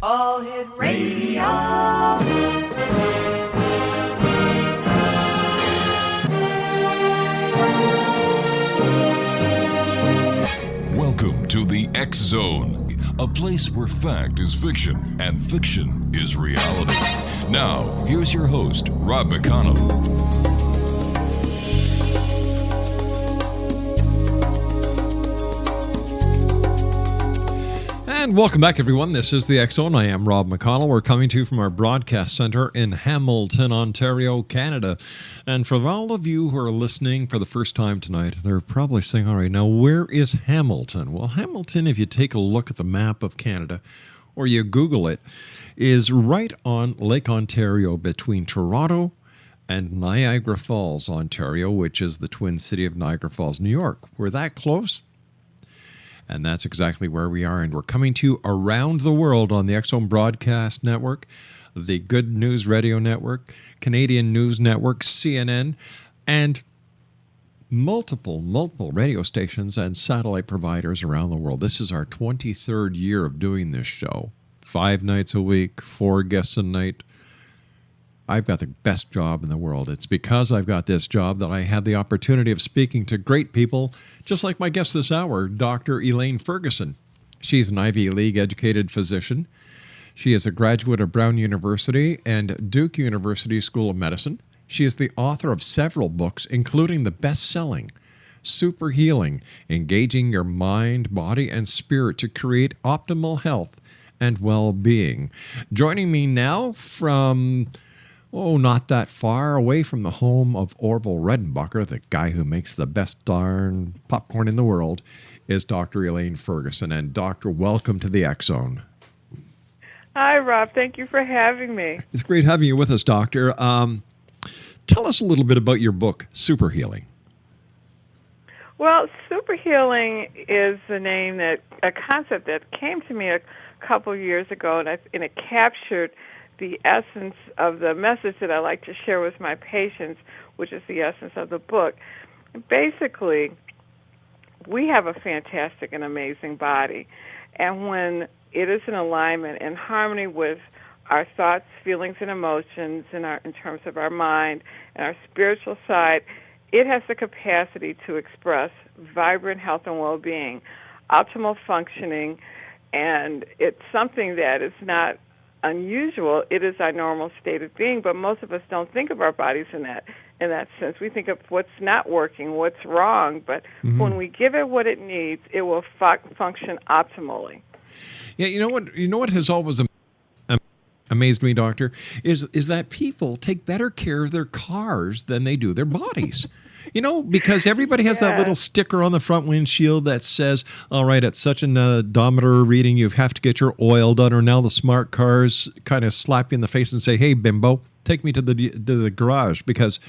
All Hit Radio. Welcome to the X Zone, a place where fact is fiction and fiction is reality. Now, here's your host, Rob McConnell. And welcome back, everyone. This is the X Zone. I am Rob McConnell. We're coming to you from our broadcast center in Hamilton, Ontario, Canada. And for all of you who are listening for the first time tonight, they're probably saying, all right, now where is Hamilton? Well, Hamilton, if you take a look at the map of Canada, or you Google it, is right on Lake Ontario between Toronto and Niagara Falls, Ontario, which is the twin city of Niagara Falls, New York. We're that close. And that's exactly where we are. And we're coming to you around the world on the X Zone Broadcast Network, the Good News Radio Network, Canadian News Network, CNN, and multiple radio stations and satellite providers around the world. This is our 23rd year of doing this show. 5 nights a week, 4 guests a night. I've got the best job in the world. It's because I've got this job that I had the opportunity of speaking to great people, just like my guest this hour, Dr. Elaine Ferguson. She's an Ivy League educated physician. She is a graduate of Brown University and Duke University School of Medicine. She is the author of several books, including the best-selling Super Healing, Engaging Your Mind, Body, and Spirit to Create Optimal Health and Well-Being. Joining me now from... not that far away from the home of Orville Redenbacher, the guy who makes the best darn popcorn in the world, is Dr. Elaine Ferguson. And Doctor, welcome to the X Zone. Hi, Rob. Thank you for having me. It's great having you with us, Doctor. Tell us a little bit about your book, Super Healing. Well, Super Healing is a concept that came to me a couple years ago, and it captured the essence of the message that I like to share with my patients, which is the essence of the book. Basically, we have a fantastic and amazing body, and when it is in alignment and harmony with our thoughts, feelings, and emotions in terms of our mind and our spiritual side, it has the capacity to express vibrant health and well-being, optimal functioning, and it's something that is not unusual. It is our normal state of being, but most of us don't think of our bodies in that sense. We think of what's not working, what's wrong, but when we give it what it needs, it will function optimally. Yeah, you know what has always amazed me, Doctor, is that people take better care of their cars than they do their bodies. Because everybody has that little sticker on the front windshield that says, all right, at such an odometer reading, you have to get your oil done. Or now the smart cars kind of slap you in the face and say, hey, bimbo, take me to the garage because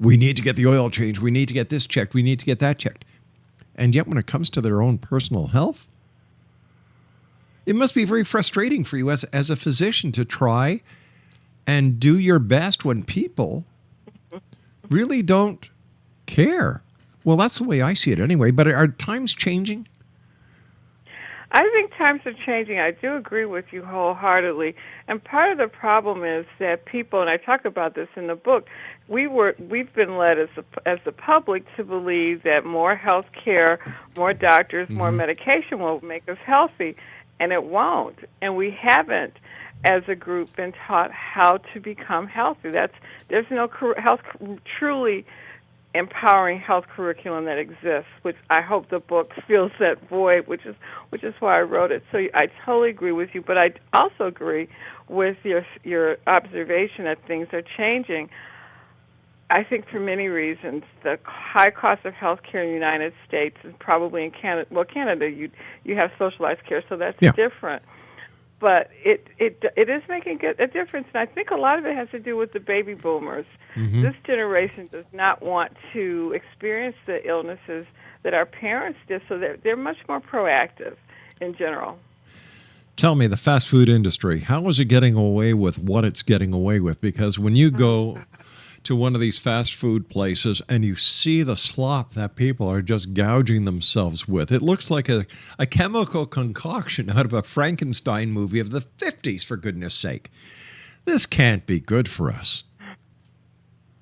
we need to get the oil changed. We need to get this checked. We need to get that checked. And yet when it comes to their own personal health, it must be very frustrating for you as a physician to try and do your best when people really don't care. Well, that's the way I see it anyway, but are times changing? I think times are changing. I do agree with you wholeheartedly. And part of the problem is that people, and I talk about this in the book, we've been led as the public to believe that more health care, more doctors, more medication will make us healthy, and it won't. And we haven't, as a group, been taught how to become healthy. There's no truly empowering health curriculum that exists, which I hope the book fills that void, which is why I wrote it. So I totally agree with you, but I also agree with your observation that things are changing. I think for many reasons, the high cost of health care in the United States is probably in Canada. Well, Canada, you have socialized care, so that's different. But it is making a difference, and I think a lot of it has to do with the baby boomers. This generation does not want to experience the illnesses that our parents did, so they're much more proactive in general. Tell me, the fast food industry, how is it getting away with what it's getting away with? Because when you go to one of these fast food places and you see the slop that people are just gouging themselves with. It looks like a chemical concoction out of a Frankenstein movie of the 50s, for goodness sake. This can't be good for us.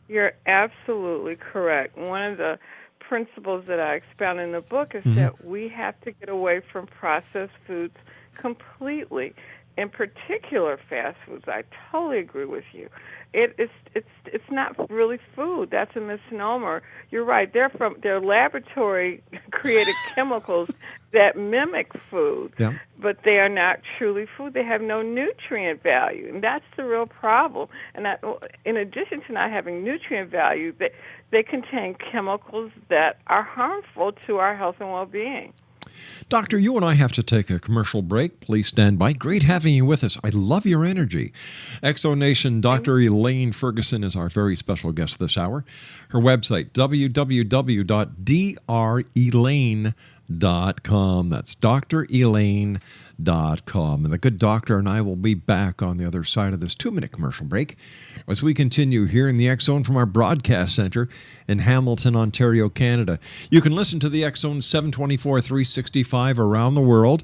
You're absolutely correct. One of the principles that I expound in the book is that we have to get away from processed foods completely. In particular, fast foods. I totally agree with you. It's not really food. That's a misnomer. You're right. They're laboratory created chemicals that mimic food, but they are not truly food. They have no nutrient value, and that's the real problem. And in addition to not having nutrient value, they contain chemicals that are harmful to our health and well-being. Doctor, you and I have to take a commercial break. Please stand by. Great having you with us. I love your energy. Exonation, Dr. Elaine Ferguson is our very special guest this hour. Her website, www.drelaine.com. That's drelaine.com. And the good doctor and I will be back on the other side of this 2-minute commercial break as we continue here in the X Zone from our broadcast center in Hamilton, Ontario, Canada. You can listen to the X Zone 724, 365 around the world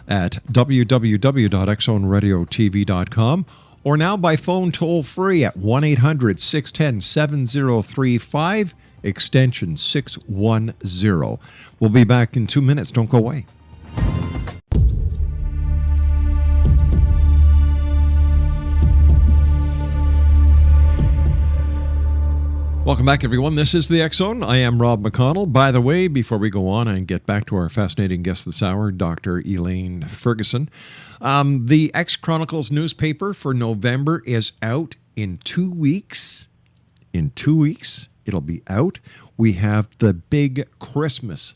at www.xzoneradiotv.com or now by phone toll free at 1-800-610-7035, extension 610. We'll be back in 2 minutes. Don't go away. Welcome back, everyone. This is the X Zone. I am Rob McConnell. By the way, before we go on and get back to our fascinating guest this hour, Dr. Elaine Ferguson, the X Chronicles newspaper for November is out in 2 weeks. In 2 weeks, it'll be out. We have the big Christmas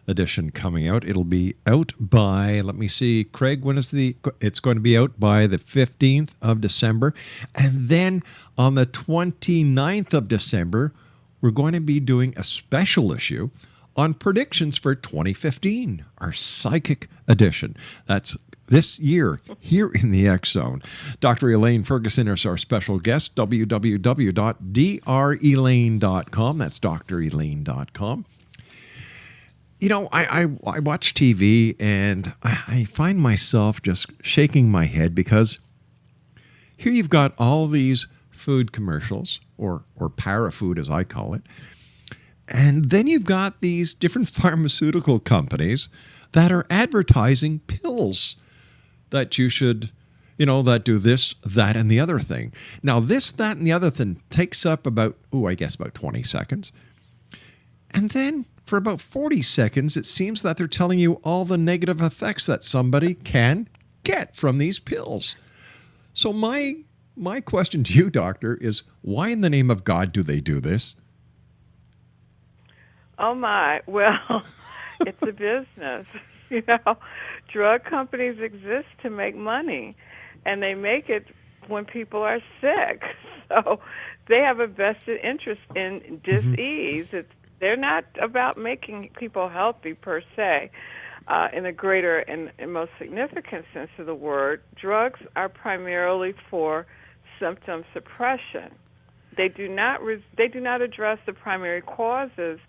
edition coming out. It'll be out by, let me see, Craig, when is it's going to be out by the 15th of December. And then on the 29th of December, we're going to be doing a special issue on predictions for 2015, our psychic edition. That's this year here in the X Zone. Dr. Elaine Ferguson is our special guest, www.drelaine.com. That's drelaine.com. You know, I watch TV and I find myself just shaking my head because here you've got all these food commercials, or para-food as I call it, and then you've got these different pharmaceutical companies that are advertising pills that you should, that do this, that, and the other thing. Now, this, that, and the other thing takes up about 20 seconds. And then for about 40 seconds, it seems that they're telling you all the negative effects that somebody can get from these pills. So my question to you, doctor, is why in the name of God do they do this? Oh, my. Well, it's a business. Drug companies exist to make money, and they make it when people are sick. So they have a vested interest in disease. They're not about making people healthy per se. In a greater and most significant sense of the word, drugs are primarily for symptom suppression. They do not address the primary causes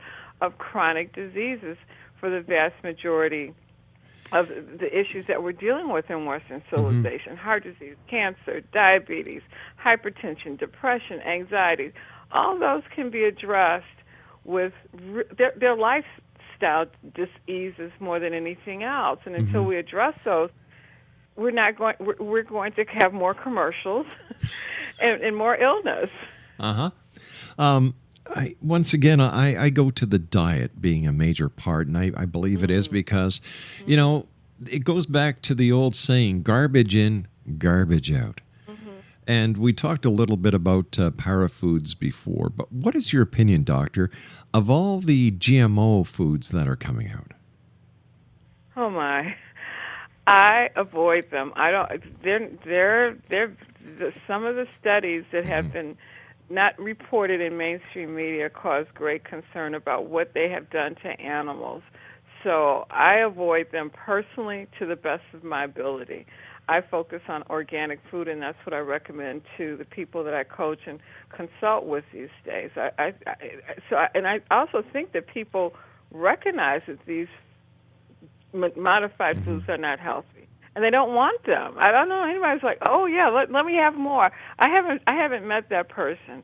of chronic diseases for the vast majority of the issues that we're dealing with in Western civilization: heart disease, cancer, diabetes, hypertension, depression, anxiety. All those can be addressed with their lifestyle diseases more than anything else. And until we address those, we're going to have more commercials and more illness. Once again, I go to the diet being a major part, and I believe it is because, it goes back to the old saying, garbage in, garbage out. And we talked a little bit about para-foods before, but what is your opinion, doctor, of all the GMO foods that are coming out? Oh, my. I avoid them. I don't. They're some of the studies that have been not reported in mainstream media cause great concern about what they have done to animals. So I avoid them personally to the best of my ability. I focus on organic food, and that's what I recommend to the people that I coach and consult with these days. I also think that people recognize that these modified foods are not healthy, and they don't want them. I don't know anybody's like, oh yeah, let me have more. I haven't met that person.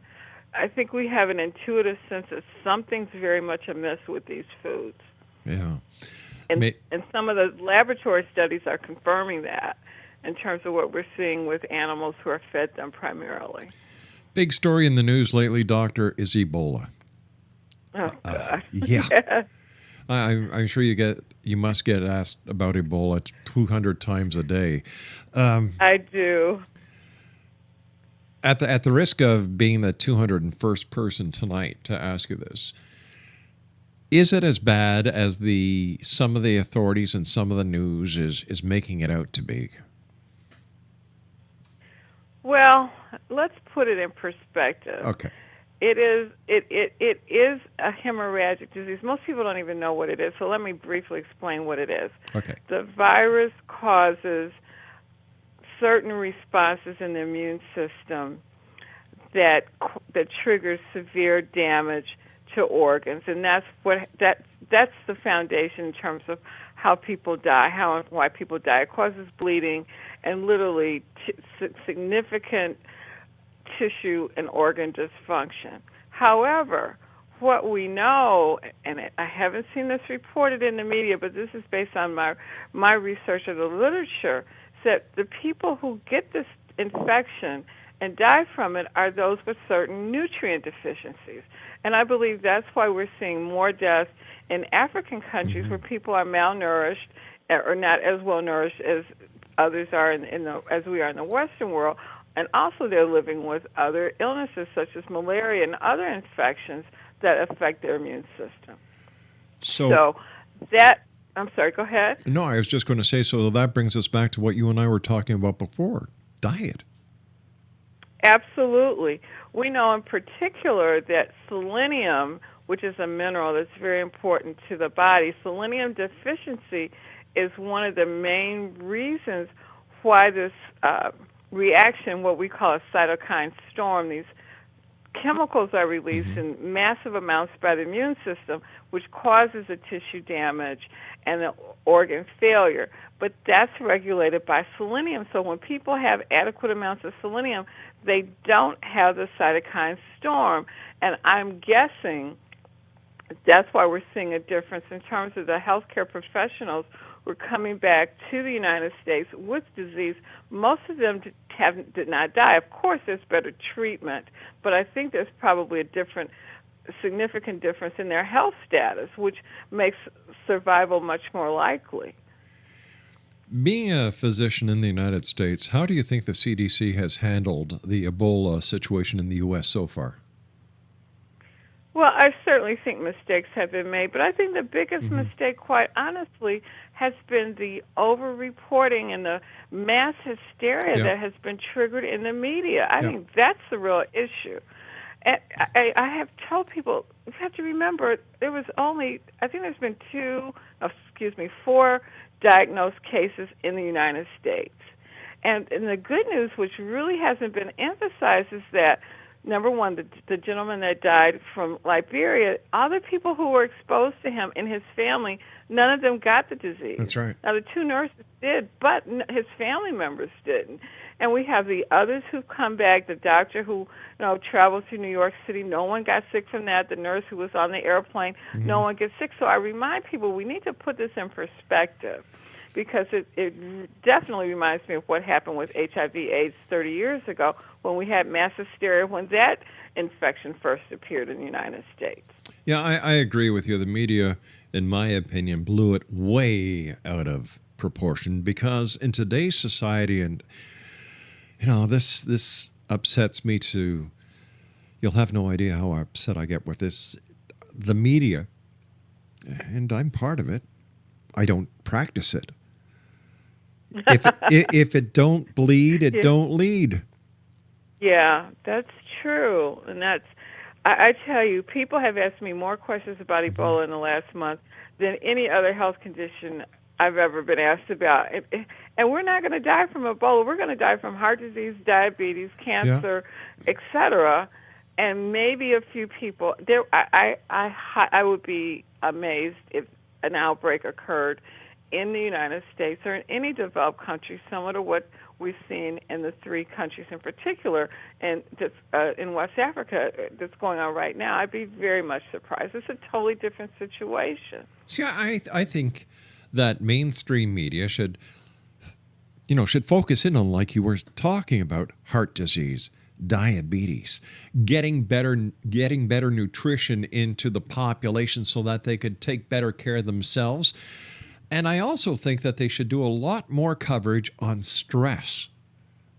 I think we have an intuitive sense that something's very much amiss with these foods. Yeah. And some of the laboratory studies are confirming that in terms of what we're seeing with animals who are fed them primarily. Big story in the news lately, Doctor, is Ebola. Oh, God. Yeah. Yes. I'm sure you must get asked about Ebola 200 times a day. I do. At the risk of being the 201st person tonight to ask you this, is it as bad as some of the authorities and some of the news is making it out to be? Well, let's put it in perspective. Okay. It is a hemorrhagic disease. Most people don't even know what it is, so let me briefly explain what it is. Okay. The virus causes certain responses in the immune system that triggers severe damage to organs, and that's the foundation in terms of how people die, why people die. It causes bleeding and literally significant tissue and organ dysfunction. However, what we know, and I haven't seen this reported in the media, but this is based on my research of the literature, that the people who get this infection and die from it are those with certain nutrient deficiencies. And I believe that's why we're seeing more deaths in African countries where people are malnourished or not as well nourished as others are as we are in the Western world. And also they're living with other illnesses such as malaria and other infections that affect their immune system. So that, I'm sorry, go ahead. No, I was just going to say, so that brings us back to what you and I were talking about before, diet. Absolutely. We know in particular that selenium, which is a mineral that's very important to the body, selenium deficiency is one of the main reasons why this reaction, what we call a cytokine storm, these chemicals are released in massive amounts by the immune system, which causes the tissue damage and the organ failure. But that's regulated by selenium. So when people have adequate amounts of selenium, they don't have the cytokine storm. And I'm guessing that's why we're seeing a difference in terms of the healthcare professionals who are coming back to the United States with disease. Most of them did not die. Of course, there's better treatment, but I think there's probably a significant difference in their health status, which makes survival much more likely. Being a physician in the United States, how do you think the CDC has handled the Ebola situation in the U.S. so far? Well, I certainly think mistakes have been made, but I think the biggest mistake, quite honestly, has been the over-reporting and the mass hysteria that has been triggered in the media. I think that's the real issue. And I have told people, you have to remember, there was only, I think there's been 4 diagnosed cases in the United States. And the good news, which really hasn't been emphasized, is that number one, the gentleman that died from Liberia, other people who were exposed to him in his family, none of them got the disease. That's right. Now, the 2 nurses did, but his family members didn't. And we have the others who've come back, the doctor who traveled to New York City, no one got sick from that. The nurse who was on the airplane, no one gets sick. So I remind people we need to put this in perspective, because it definitely reminds me of what happened with HIV/AIDS 30 years ago when we had mass hysteria when that infection first appeared in the United States. Yeah, I agree with you. The media, in my opinion, blew it way out of proportion, because in today's society, and this upsets me to, you'll have no idea how upset I get with this. The media, and I'm part of it, I don't practice it. If it don't bleed, it don't lead. Yeah, that's true. And I tell you, people have asked me more questions about Ebola in the last month than any other health condition I've ever been asked about. And we're not going to die from Ebola. We're going to die from heart disease, diabetes, cancer, etc. And maybe a few people. I would be amazed if an outbreak occurred in the United States or in any developed country, similar to what we've seen in the three countries in particular, and in West Africa that's going on right now. I'd be very much surprised. It's a totally different situation. See, I think that mainstream media should focus in on, like you were talking about, heart disease, diabetes, getting better nutrition into the population so that they could take better care of themselves. And I also think that they should do a lot more coverage on stress,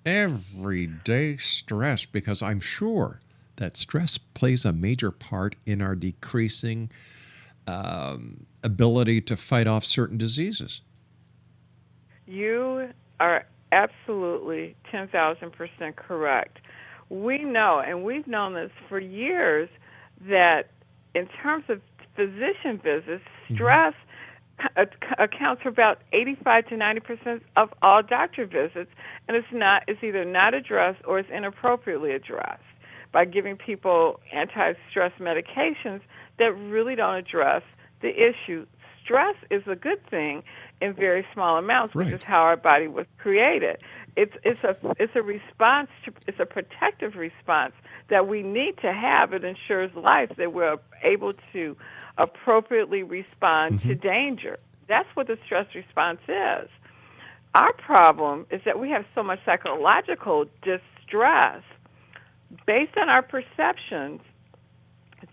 everyday stress, because I'm sure that stress plays a major part in our decreasing ability to fight off certain diseases. You are absolutely 10,000% correct. We know, and we've known this for years, that in terms of physician visits, stress accounts for about 85 to 90% of all doctor visits, and it's either not addressed or it's inappropriately addressed by giving people anti-stress medications that really don't address the issue. Stress is a good thing in very small amounts, which is how our body was created. It's a response it's a protective response that we need to have. It ensures life, that we're able to appropriately respond to danger. That's what the stress response is. Our problem is that we have so much psychological distress based on our perceptions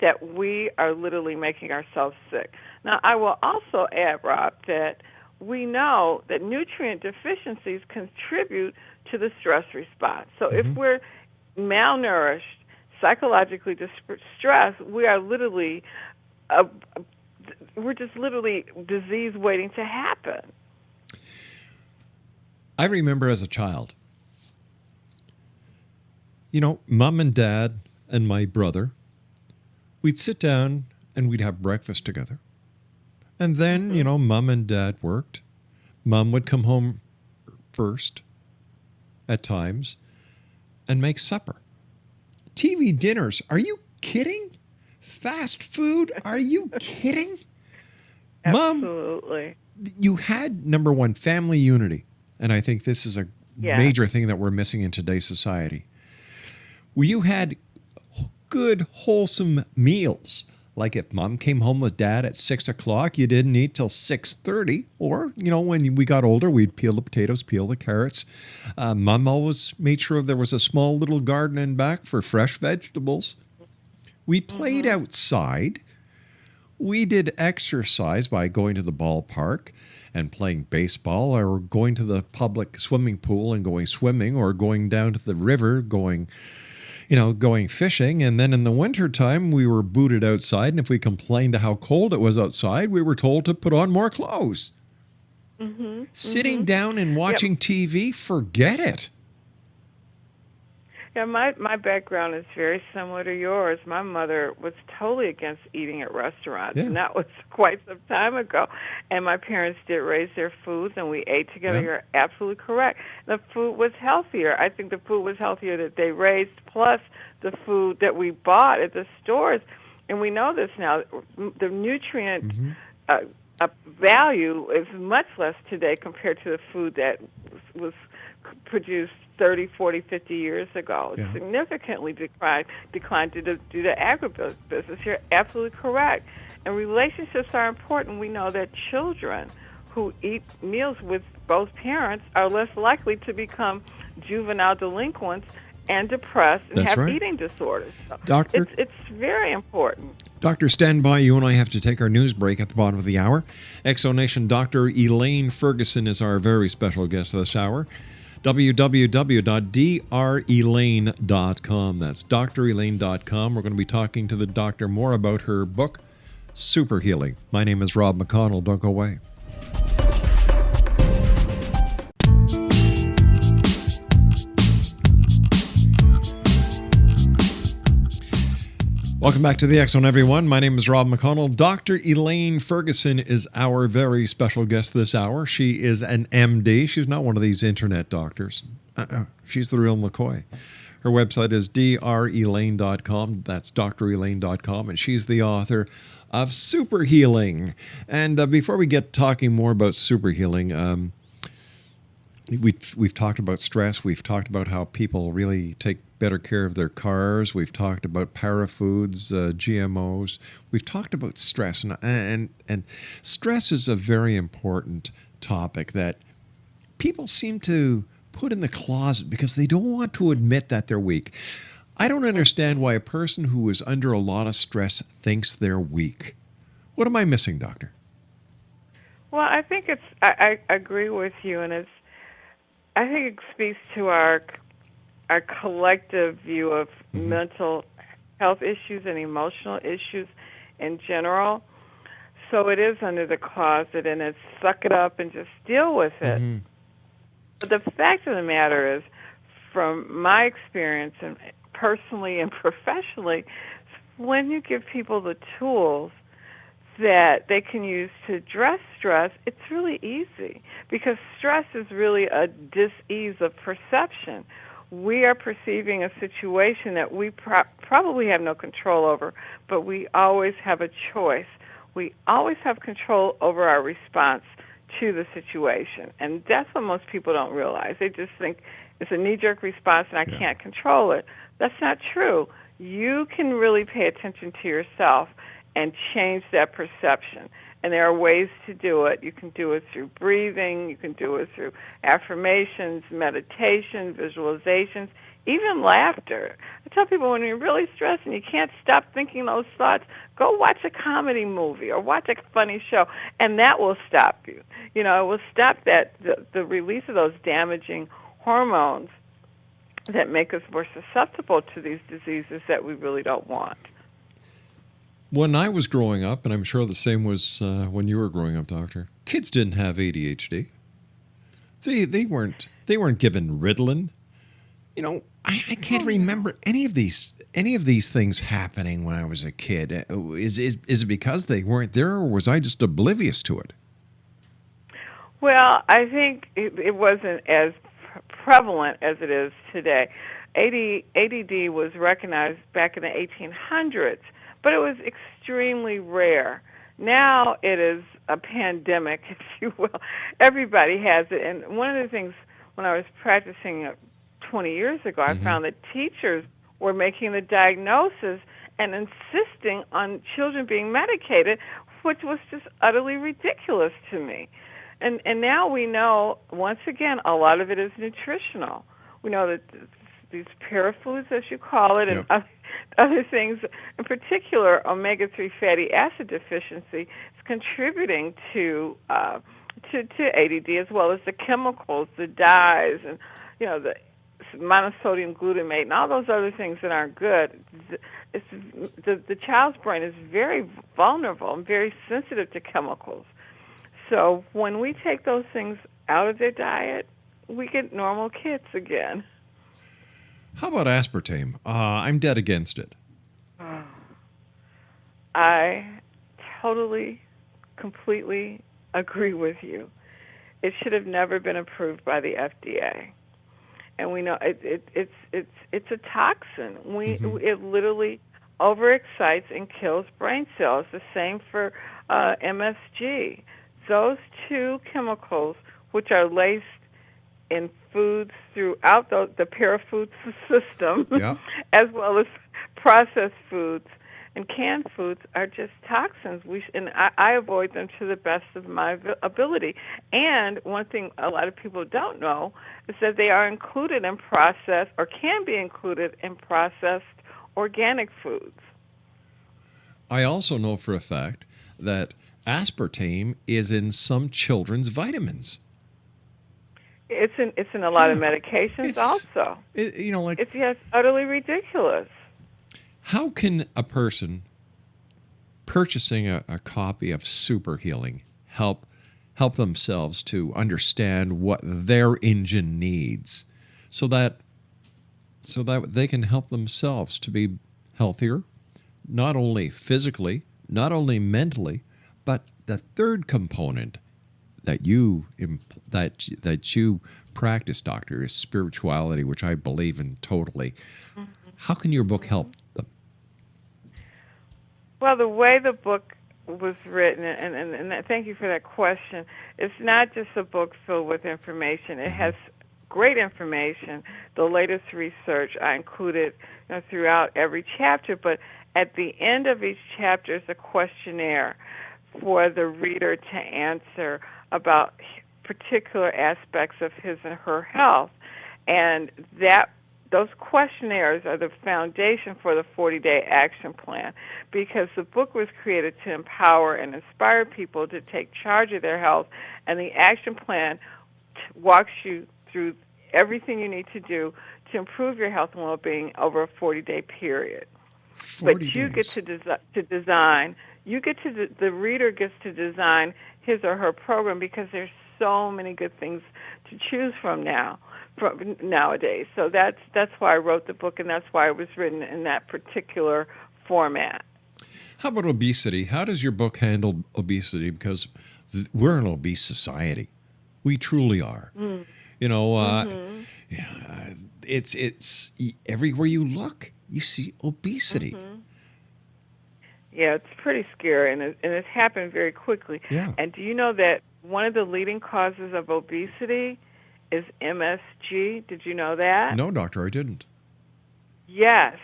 that we are literally making ourselves sick. Now, I will also add, Rob, that we know that nutrient deficiencies contribute to the stress response. So if we're malnourished, psychologically distressed, we are literally we're just literally disease waiting to happen. I remember as a child, Mom and Dad and my brother, we'd sit down and we'd have breakfast together. And then, Mom and Dad worked. Mom would come home first at times and make supper. TV dinners, are you kidding? Fast food, are you kidding? Absolutely. Mom, you had, number one, family unity. And I think this is a major thing that we're missing in today's society. You had good, wholesome meals. Like if Mom came home with Dad at 6 o'clock, you didn't eat till 6:30. Or, when we got older, we'd peel the potatoes, peel the carrots. Mom always made sure there was a small little garden in back for fresh vegetables. We played outside. We did exercise by going to the ballpark and playing baseball, or going to the public swimming pool and going swimming, or going down to the river, going fishing. And then in the wintertime, we were booted outside. And if we complained to how cold it was outside, we were told to put on more clothes. Sitting down and watching TV, forget it. Yeah, my background is very similar to yours. My mother was totally against eating at restaurants, and that was quite some time ago. And my parents did raise their foods, and we ate together. You're absolutely correct. The food was healthier. I think the food was healthier that they raised, plus the food that we bought at the stores. And we know this now. The nutrient value is much less today compared to the food that was produced 30, 40, 50 years ago. It significantly declined due to agribusiness. You're absolutely correct. And relationships are important. We know that children who eat meals with both parents are less likely to become juvenile delinquents and depressed and have eating disorders. So Doctor, it's very important. Doctor, stand by. You and I have to take our news break at the bottom of the hour. Exonation Dr. Elaine Ferguson is our very special guest this hour. www.drelaine.com. That's drelaine.com. We're going to be talking to the doctor more about her book, Super Healing. My name is Rob McConnell. Don't go away. Welcome back to the X Zone, everyone. My name is Rob McConnell. Dr. Elaine Ferguson is our very special guest this hour. She is an MD. She's not one of these internet doctors. She's the real McCoy. Her website is drelaine.com. That's drelaine.com. And she's the author of Super Healing. And before we get talking more about super healing, we've talked about stress. We've talked about how people really take better care of their cars. We've talked about parafoods, GMOs. We've talked about stress, and stress is a very important topic that people seem to put in the closet because they don't want to admit that they're weak. I don't understand why a person who is under a lot of stress thinks they're weak. What am I missing, Doctor? Well, I think I agree with you, and I think it speaks to our collective view of mental health issues and emotional issues in general. So it is under the closet, and it's suck it up and just deal with it. Mm-hmm. But the fact of the matter is, from my experience, and personally and professionally, when you give people the tools that they can use to address stress, it's really easy, because stress is really a dis-ease of perception. We are perceiving a situation that we probably have no control over, but we always have a choice. We always have control over our response to the situation, and that's what most people don't realize. They just think it's a knee-jerk response and I can't control it. That's not true. You can really pay attention to yourself and change that perception. And there are ways to do it. You can do it through breathing. You can do it through affirmations, meditation, visualizations, even laughter. I tell people, when you're really stressed and you can't stop thinking those thoughts, go watch a comedy movie or watch a funny show, and that will stop you. You know, it will stop the release of those damaging hormones that make us more susceptible to these diseases that we really don't want. When I was growing up, and I'm sure the same was when you were growing up, Doctor, kids didn't have ADHD. They weren't given Ritalin. You know, I can't remember any of these things happening when I was a kid. Is it because they weren't there, or was I just oblivious to it? Well, I think it wasn't as prevalent as it is today. ADD was recognized back in the 1800s. But it was extremely rare. Now it is a pandemic, if you will. Everybody has it. And one of the things, when I was practicing 20 years ago, I found that teachers were making the diagnosis and insisting on children being medicated, which was just utterly ridiculous to me. And now we know, once again, a lot of it is nutritional. We know that these parafoods, as you call it, and other things, in particular, omega-3 fatty acid deficiency, is contributing to ADD, as well as the chemicals, the dyes, and the monosodium glutamate, and all those other things that aren't good. The child's brain is very vulnerable and very sensitive to chemicals. So when we take those things out of their diet, we get normal kids again. How about aspartame? I'm dead against it. I totally, completely agree with you. It should have never been approved by the FDA, and we know it's a toxin. It literally overexcites and kills brain cells. The same for MSG. Those two chemicals, which are laced in foods throughout the parafood system, as well as processed foods and canned foods, are just toxins. I avoid them to the best of my ability. And one thing a lot of people don't know is that they are included in processed, or can be included in processed organic foods. I also know for a fact that aspartame is in some children's vitamins. It's in a lot of medications also. It's utterly ridiculous. How can a person purchasing a copy of Super Healing help themselves to understand what their engine needs, so that they can help themselves to be healthier, not only physically, not only mentally, but the third component that you practice, doctor, is spirituality, which I believe in totally. How can your book help them? Well, the way the book was written, and thank you for that question, it's not just a book filled with information. It has great information. The latest research I included throughout every chapter, but at the end of each chapter is a questionnaire for the reader to answer about particular aspects of his and her health. And those questionnaires are the foundation for the 40-day action plan, because the book was created to empower and inspire people to take charge of their health, and the action plan walks you through everything you need to do to improve your health and well-being over a 40-day period. 40 but days. you get to design. The reader gets to design his or her program, because there's so many good things to choose from nowadays. So that's why I wrote the book, and that's why it was written in that particular format. How about obesity? How does your book handle obesity? Because we're an obese society. We truly are. It's everywhere you look, you see obesity. Yeah, it's pretty scary, and it's happened very quickly. Yeah. And do you know that one of the leading causes of obesity is MSG? Did you know that? No, doctor, I didn't. Yes.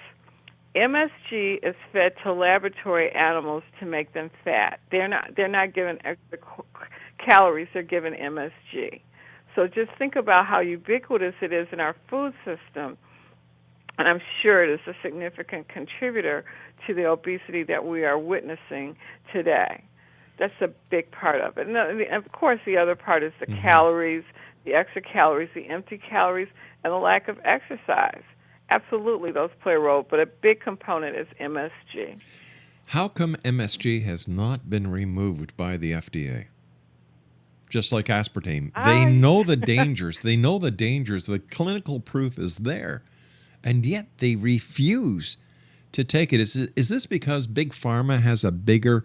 MSG is fed to laboratory animals to make them fat. They're not given extra calories, they're given MSG. So just think about how ubiquitous it is in our food system, and I'm sure it is a significant contributor to the obesity that we are witnessing today. That's a big part of it. And of course, the other part is the calories, the extra calories, the empty calories, and the lack of exercise. Absolutely, those play a role, but a big component is MSG. How come MSG has not been removed by the FDA? Just like aspartame. They know the dangers. They know the dangers. The clinical proof is there, and yet they refuse to take it. Is this because Big Pharma has a bigger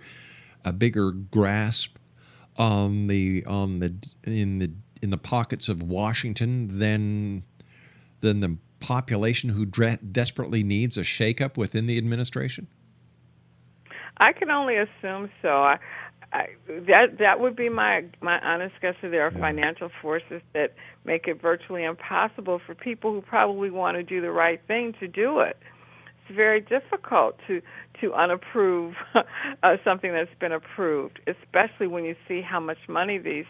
grasp in the pockets of Washington than the population who desperately needs a shakeup within the administration? I can only assume so. That would be my honest guess. That there are financial forces that make it virtually impossible for people who probably want to do the right thing to do it. It's very difficult to unapprove something that's been approved, especially when you see how much money these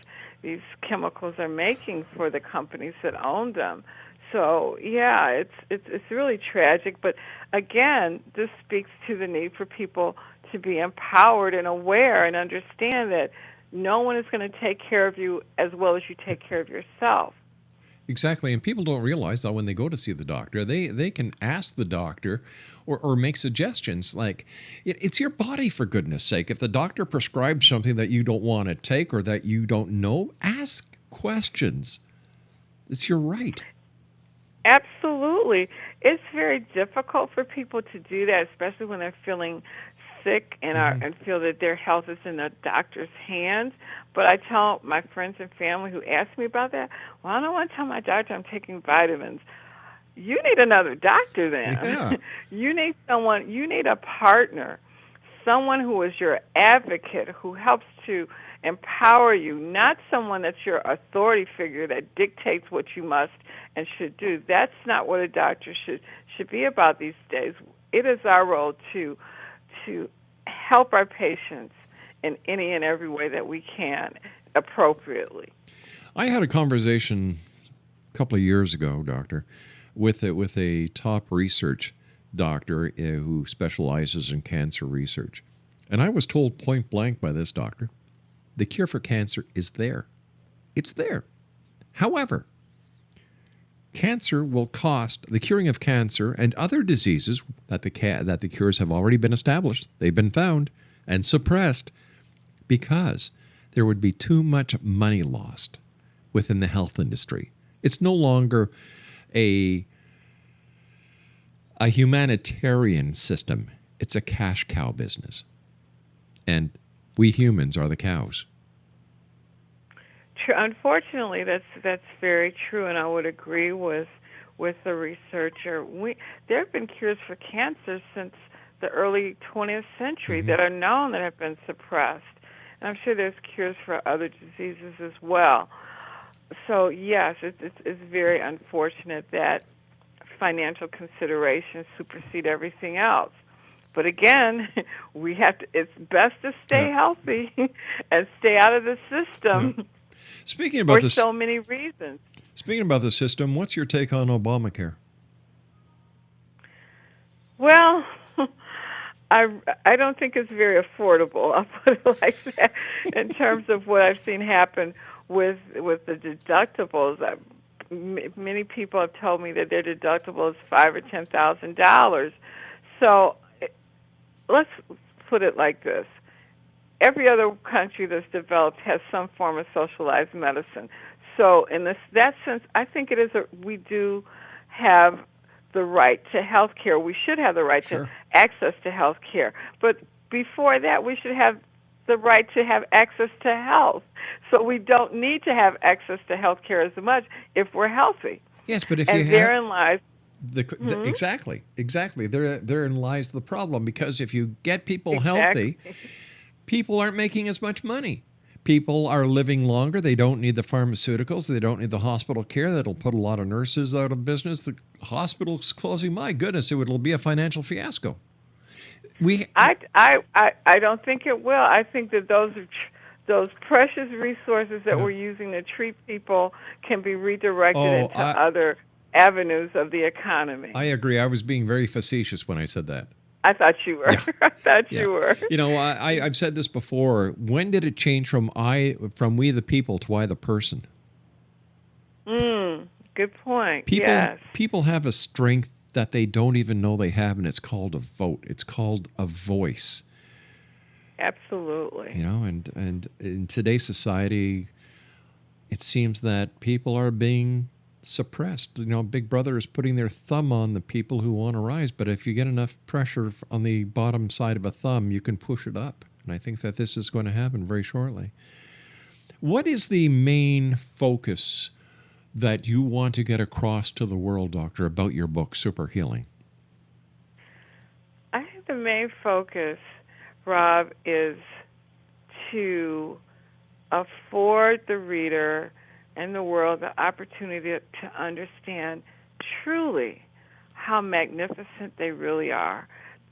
chemicals are making for the companies that own them. So yeah, it's really tragic. But again, this speaks to the need for people to be empowered and aware and understand that no one is going to take care of you as well as you take care of yourself. Exactly, and people don't realize that when they go to see the doctor, they can ask the doctor or make suggestions like, it's your body, for goodness sake. If the doctor prescribes something that you don't want to take or that you don't know, ask questions. It's your right. Absolutely. It's very difficult for people to do that, especially when they're feeling sick and feel that their health is in the doctor's hands. But I tell my friends and family who ask me about that, well, I don't want to tell my doctor I'm taking vitamins. You need another doctor then. Yeah. You need a partner, someone who is your advocate, who helps to empower you, not someone that's your authority figure that dictates what you must and should do. That's not what a doctor should be about these days. It is our role to help our patients in any and every way that we can appropriately. I had a conversation a couple of years ago, doctor, with a top research doctor who specializes in cancer research. And I was told point blank by this doctor, the cure for cancer is there. It's there. However, cancer will cost, the curing of cancer and other diseases that the cures have already been established, they've been found and suppressed because there would be too much money lost within the health industry. It's no longer a humanitarian system it's a cash cow business. And we humans are the cows. Unfortunately, that's very true, and I would agree with the researcher. There have been cures for cancer since the early 20th century that are known that have been suppressed. And I'm sure there's cures for other diseases as well. So yes, it's very unfortunate that financial considerations supersede everything else. But again, it's best to stay healthy and stay out of the system. Yeah. Speaking about for so many reasons. Speaking about the system, what's your take on Obamacare? Well, I don't think it's very affordable. I'll put it like that. In terms of what I've seen happen with the deductibles, many people have told me that their deductible is $5,000 or $10,000. So let's put it like this. Every other country that's developed has some form of socialized medicine. So in that sense, I think we do have the right to health care. We should have the right to access to health care. But before that, we should have the right to have access to health. So we don't need to have access to health care as much if we're healthy. Yes, but if and you have... therein lies... Exactly. Therein lies the problem, because if you get people healthy, people aren't making as much money. People are living longer. They don't need the pharmaceuticals. They don't need the hospital care. That'll put a lot of nurses out of business. The hospital's closing. My goodness, it'll be a financial fiasco. I don't think it will. I think that those precious resources that we're using to treat people can be redirected into other avenues of the economy. I agree. I was being very facetious when I said that. I thought you were. Yeah. I thought you were. You know, I've said this before. When did it change from we the people to I the person? Good point. People have a strength that they don't even know they have, and it's called a vote. It's called a voice. Absolutely. You know, and in today's society, it seems that people are being suppressed. You know, Big Brother is putting their thumb on the people who want to rise, but if you get enough pressure on the bottom side of a thumb, you can push it up. And I think that this is going to happen very shortly. What is the main focus that you want to get across to the world, Doctor, about your book, Super Healing? I think the main focus, Rob, is to afford the reader and the world the opportunity to understand truly how magnificent they really are.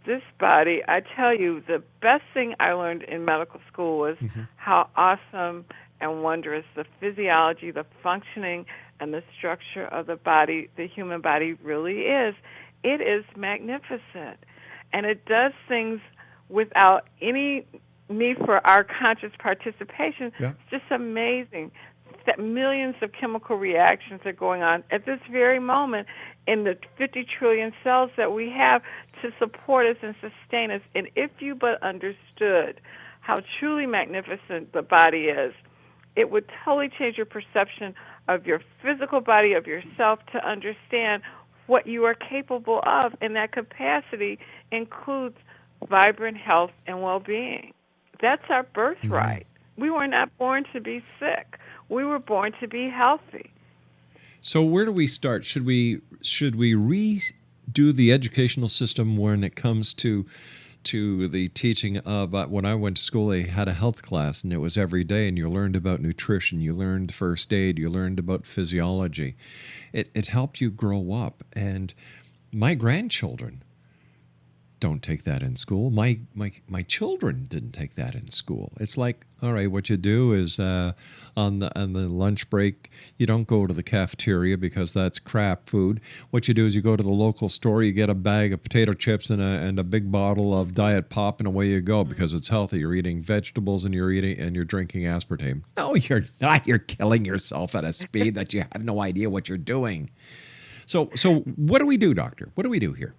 This body, I tell you, the best thing I learned in medical school was how awesome and wondrous the physiology, the functioning, and the structure of the body, the human body, really is. It is magnificent. And it does things without any need for our conscious participation. Yeah. It's just amazing that millions of chemical reactions are going on at this very moment in the 50 trillion cells that we have to support us and sustain us. And if you but understood how truly magnificent the body is, it would totally change your perception of your physical body, of yourself, to understand what you are capable of. And that capacity includes vibrant health and well-being. That's our birthright. We were not born to be sick. We were born to be healthy. So where do we start? Should we redo the educational system when it comes to the teaching of when I went to school, they had a health class, and it was every day, and you learned about nutrition, you learned first aid, you learned about physiology. It helped you grow up. And my grandchildren don't take that in school. My children didn't take that in school. It's like, all right, what you do is on the lunch break, you don't go to the cafeteria because that's crap food. What you do is you go to the local store, you get a bag of potato chips and a big bottle of Diet Pop, and away you go because it's healthy. You're eating vegetables and you're drinking aspartame. No, you're not. You're killing yourself at a speed that you have no idea what you're doing. So what do we do, Doctor? What do we do here?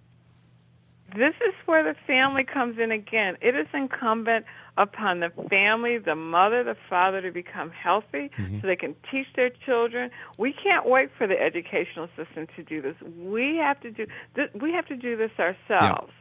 This is where the family comes in again. It is incumbent upon the family, the mother, the father, to become healthy so they can teach their children. We can't wait for the educational system to do this. We have to do this ourselves.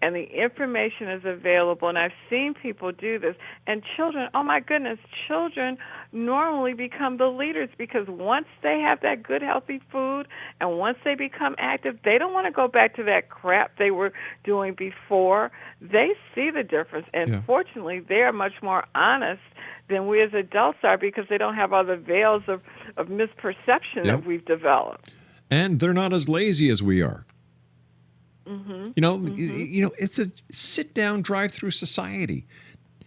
and the information is available. And I've seen people do this. And children, oh my goodness, children normally become the leaders, because once they have that good, healthy food and once they become active, they don't want to go back to that crap they were doing before. They see the difference. And fortunately, they are much more honest than we as adults are, because they don't have all the veils of misperception that we've developed. And they're not as lazy as we are. Mm-hmm. You know, it's a sit-down, drive-through society.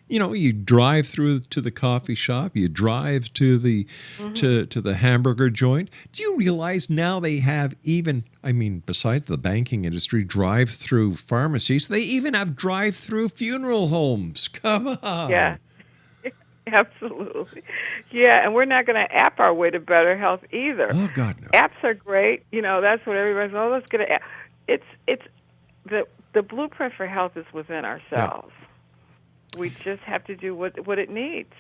You know, you drive through to the coffee shop, you drive to the to the hamburger joint. Do you realize now they have even, I mean, besides the banking industry, drive-through pharmacies, they even have drive-through funeral homes. Come on. Yeah. Absolutely. Yeah, and we're not going to app our way to better health either. Oh, God, no. Apps are great. You know, that's what everybody's, oh, let's get an app. It's the blueprint for health is within ourselves. Yeah. We just have to do what it needs.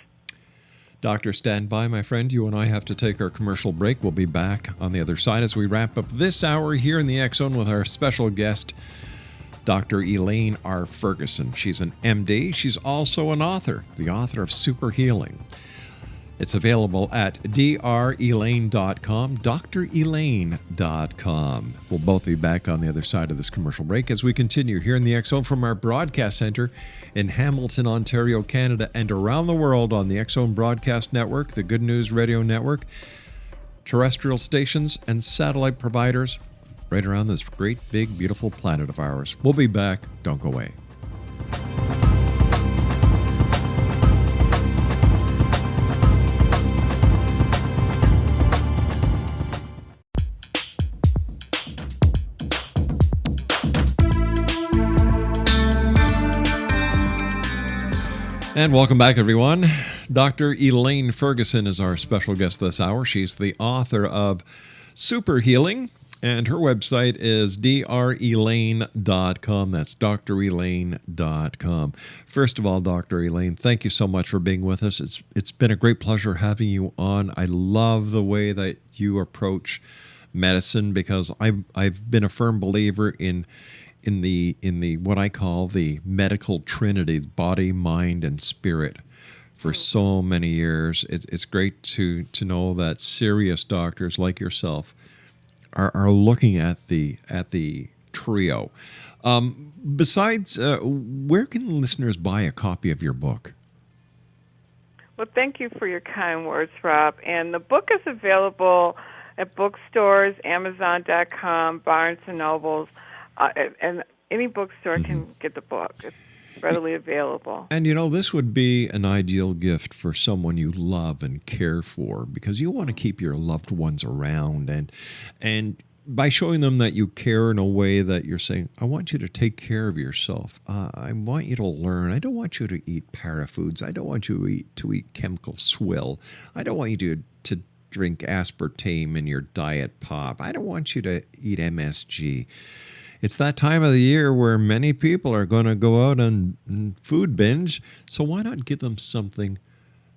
Doctor, stand by, my friend. You and I have to take our commercial break. We'll be back on the other side as we wrap up this hour here in the X Zone with our special guest, Dr. Elaine R. Ferguson. She's an MD. She's also an author, the author of Super Healing. It's available at drelaine.com, drelaine.com. We'll both be back on the other side of this commercial break as we continue here in the X Zone from our broadcast center in Hamilton, Ontario, Canada, and around the world on the X Zone Broadcast Network, the Good News Radio Network, terrestrial stations, and satellite providers right around this great, big, beautiful planet of ours. We'll be back. Don't go away. And welcome back, everyone. Dr. Elaine Ferguson is our special guest this hour. She's the author of Super Healing, and her website is drelaine.com. That's drelaine.com. First of all, Dr. Elaine, thank you so much for being with us. It's been a great pleasure having you on. I love the way that you approach medicine, because I've been a firm believer in the what I call the medical trinity, body, mind, and spirit, for so many years. It's great to know that serious doctors like yourself are looking at the trio. Besides, where can listeners buy a copy of your book? Well, thank you for your kind words, Rob. And the book is available at bookstores, Amazon.com, Barnes & Nobles, and any bookstore can get the book. It's readily available. And, you know, this would be an ideal gift for someone you love and care for, because you want to keep your loved ones around. And by showing them that you care in a way that you're saying, I want you to take care of yourself. I want you to learn. I don't want you to eat parafoods. I don't want you to eat chemical swill. I don't want you to drink aspartame in your diet pop. I don't want you to eat MSG. It's that time of the year where many people are going to go out and food binge. So why not give them something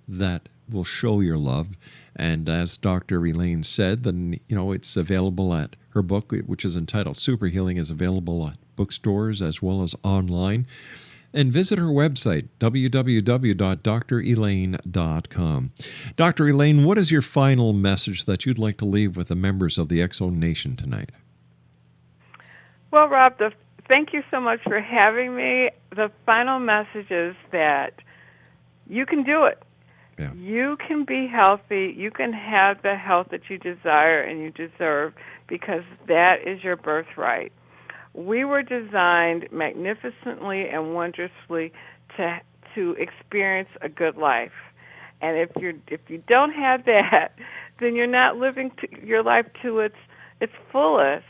that will show your love? And as Dr. Elaine said, then, you know, it's available at her book, which is entitled Super Healing, is available at bookstores as well as online. And visit her website, www.drelaine.com. Dr. Elaine, what is your final message that you'd like to leave with the members of the X Zone Nation tonight? Well, Rob, thank you so much for having me. The final message is that you can do it. Yeah. You can be healthy. You can have the health that you desire and you deserve, because that is your birthright. We were designed magnificently and wondrously to experience a good life. And if you don't have that, then you're not living your life to its fullest.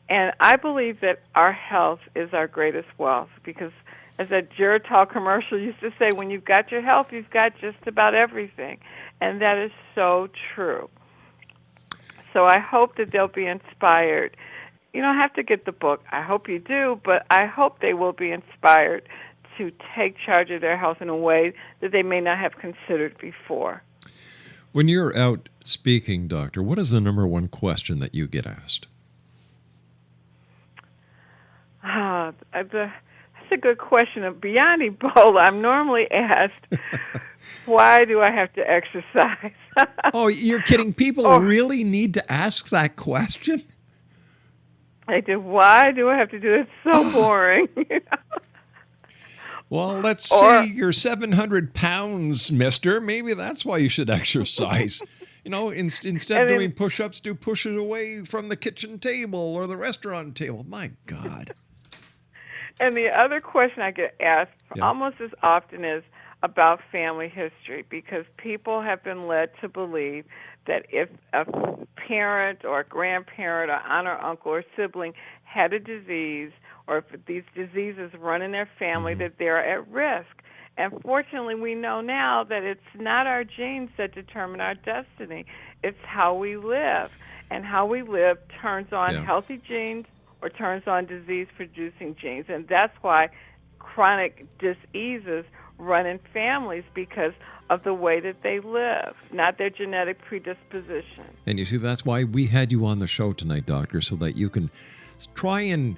And I believe that our health is our greatest wealth, because as that Geritol commercial used to say, when you've got your health, you've got just about everything. And that is so true. So I hope that they'll be inspired. You don't have to get the book. I hope you do, but I hope they will be inspired to take charge of their health in a way that they may not have considered before. When you're out speaking, Doctor, what is the number one question that you get asked? a good question. Beyond Ebola, I'm normally asked, why do I have to exercise? Oh, you're kidding. People really need to ask that question? I do. Why do I have to do it? It's so boring. Well, let's see. You're 700 pounds, mister. Maybe that's why you should exercise. Instead of doing push-ups, do pushes away from the kitchen table or the restaurant table. My God. And the other question I get asked almost as often is about family history, because people have been led to believe that if a parent or a grandparent or aunt or uncle or sibling had a disease, or if these diseases run in their family, that they're at risk. And fortunately, we know now that it's not our genes that determine our destiny. It's how we live. And how we live turns on healthy genes or turns on disease-producing genes. And that's why chronic diseases run in families, because of the way that they live, not their genetic predisposition. And you see, that's why we had you on the show tonight, Doctor, so that you can try and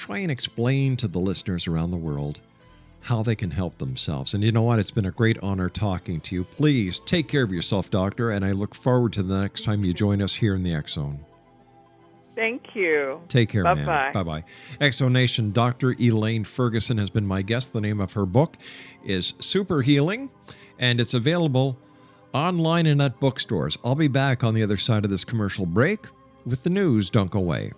explain to the listeners around the world how they can help themselves. And you know what? It's been a great honor talking to you. Please take care of yourself, Doctor, and I look forward to the next time you join us here in the X Zone. Thank you. Take care, Bye-bye. man. Bye-bye. X Zone Nation, Dr. Elaine Ferguson has been my guest. The name of her book is Super Healing, and it's available online and at bookstores. I'll be back on the other side of this commercial break with the news. Don't go away.